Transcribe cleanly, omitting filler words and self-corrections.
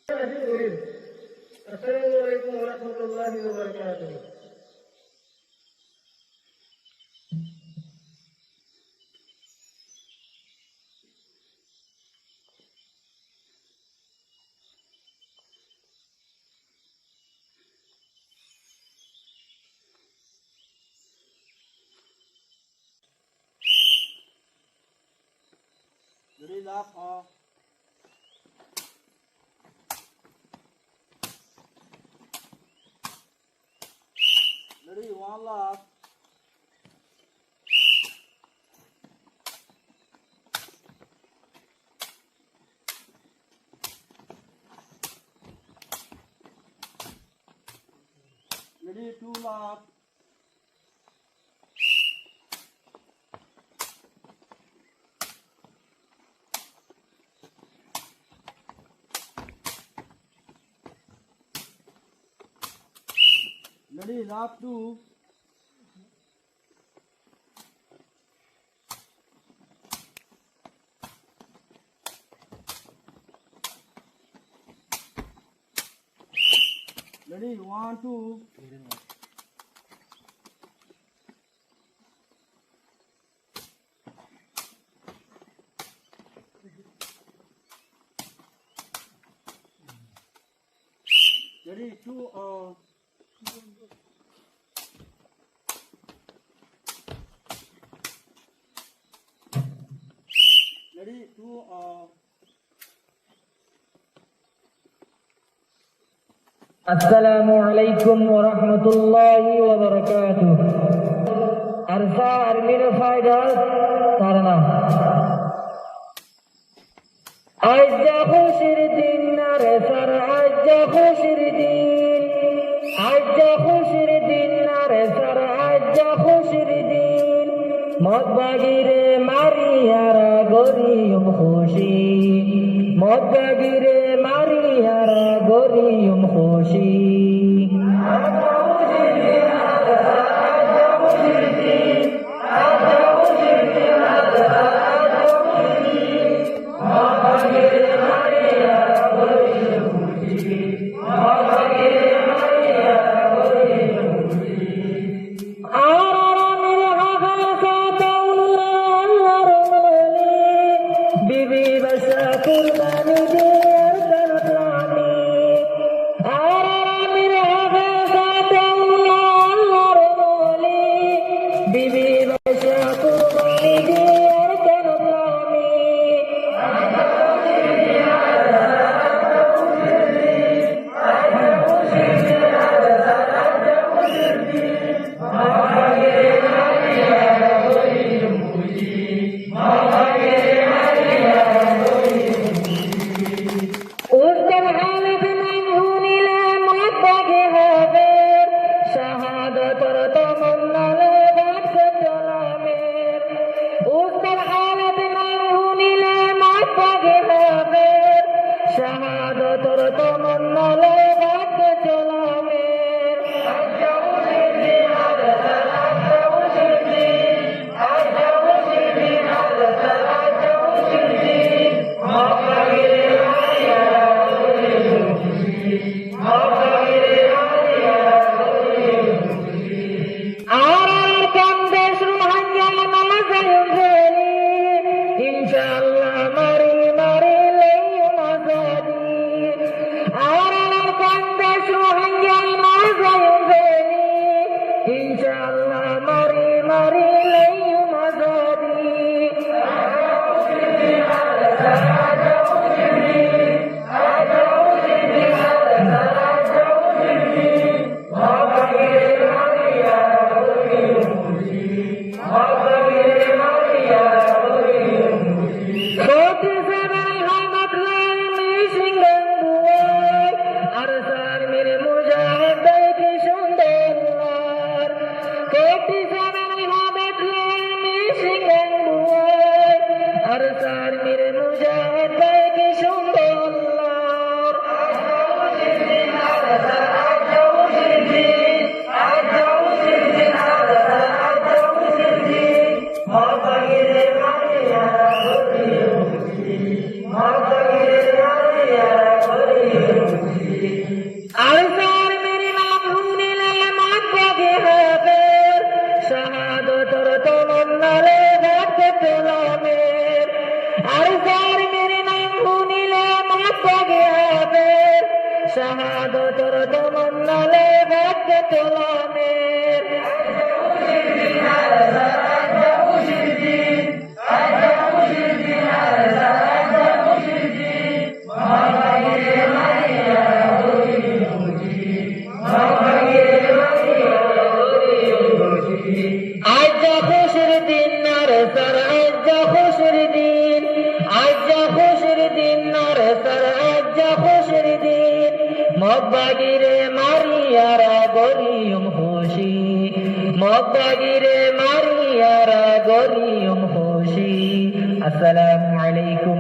Assalamualaikum warahmatullahi wabarakatuh. Ready, laugh off. Ready, one laugh. Ready, two laugh. Ready, laugh two. Ready, one, two. Ready, two, ready, two, Assalamualaikum warahmatullahi wabarakatuh. Arsa armin faydas karena Ajja khushirdin naresar ajja khushirdin ajja khushirdin naresar ajja khushirdin mot bagire mariyara goriyum khushi mot bagire mariyara goriyum khushi তোলামের আজ খুশির দিন রে সর আজ খুশির দিন আজ খুশির দিন রে সর আজ খুশির দিন মগবাগিরে মারিয়ারা গরিয়ম খুশি মগবাগিরে মারিয়ারা গরিয়ম খুশি আসসালামু আলাইকুম